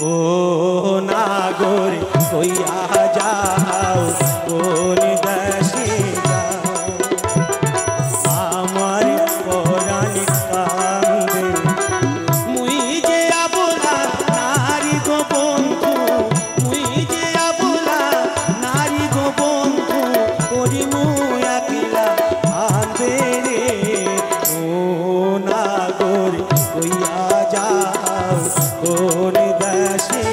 ও নাগর কইয়া যাও কোন দেশে যাও আমার পরাণ কান্দে মুই যে আবলা নারী গো বন্ধু মুই যে আবলা নারী গো বন্ধু করি মুই একলা কান্দে রে ও নাগর কইয়া যাও কোন দেশে